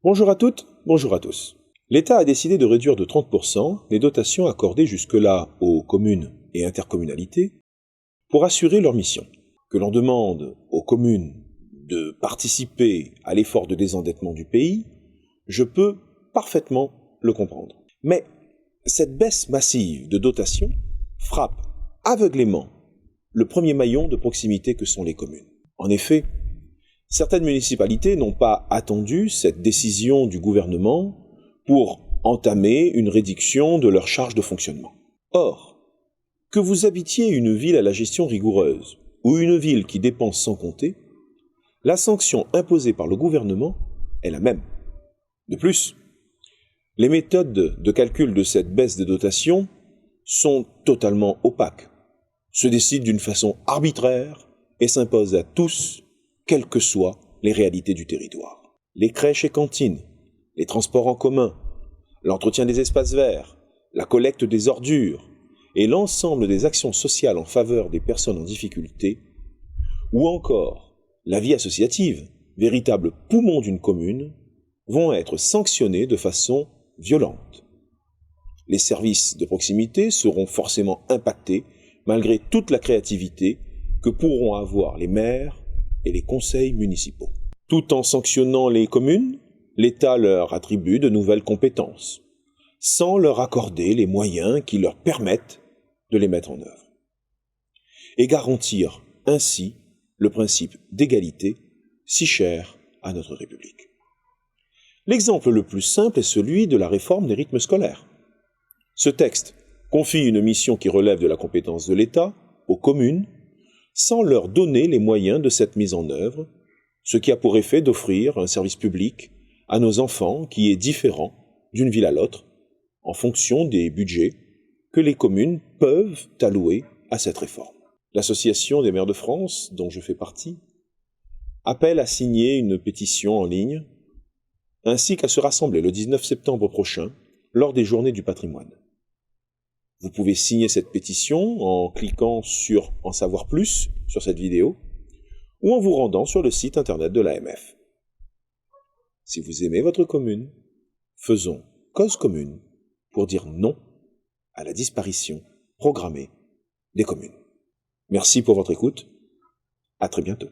Bonjour à toutes, bonjour à tous. L'État a décidé de réduire de 30% les dotations accordées jusque-là aux communes et intercommunalités pour assurer leur mission. Que l'on demande aux communes de participer à l'effort de désendettement du pays, je peux parfaitement le comprendre. Mais cette baisse massive de dotations frappe aveuglément le premier maillon de proximité que sont les communes. En effet, certaines municipalités n'ont pas attendu cette décision du gouvernement pour entamer une réduction de leur charge de fonctionnement. Or, que vous habitiez une ville à la gestion rigoureuse ou une ville qui dépense sans compter, la sanction imposée par le gouvernement est la même. De plus, les méthodes de calcul de cette baisse des dotations sont totalement opaques, se décident d'une façon arbitraire et s'imposent à tous, quelles que soient les réalités du territoire. Les crèches et cantines, les transports en commun, l'entretien des espaces verts, la collecte des ordures et l'ensemble des actions sociales en faveur des personnes en difficulté, ou encore la vie associative, véritable poumon d'une commune, vont être sanctionnés de façon violente. Les services de proximité seront forcément impactés malgré toute la créativité que pourront avoir les maires et les conseils municipaux. Tout en sanctionnant les communes, l'État leur attribue de nouvelles compétences, sans leur accorder les moyens qui leur permettent de les mettre en œuvre, et garantir ainsi le principe d'égalité si cher à notre République. L'exemple le plus simple est celui de la réforme des rythmes scolaires. Ce texte confie une mission qui relève de la compétence de l'État aux communes, sans leur donner les moyens de cette mise en œuvre, ce qui a pour effet d'offrir un service public à nos enfants qui est différent d'une ville à l'autre, en fonction des budgets que les communes peuvent allouer à cette réforme. L'Association des maires de France, dont je fais partie, appelle à signer une pétition en ligne, ainsi qu'à se rassembler le 19 septembre prochain, lors des Journées du patrimoine. Vous pouvez signer cette pétition en cliquant sur « En savoir plus » sur cette vidéo, ou en vous rendant sur le site internet de l'AMF. Si vous aimez votre commune, faisons cause commune pour dire non à la disparition programmée des communes. Merci pour votre écoute. À très bientôt.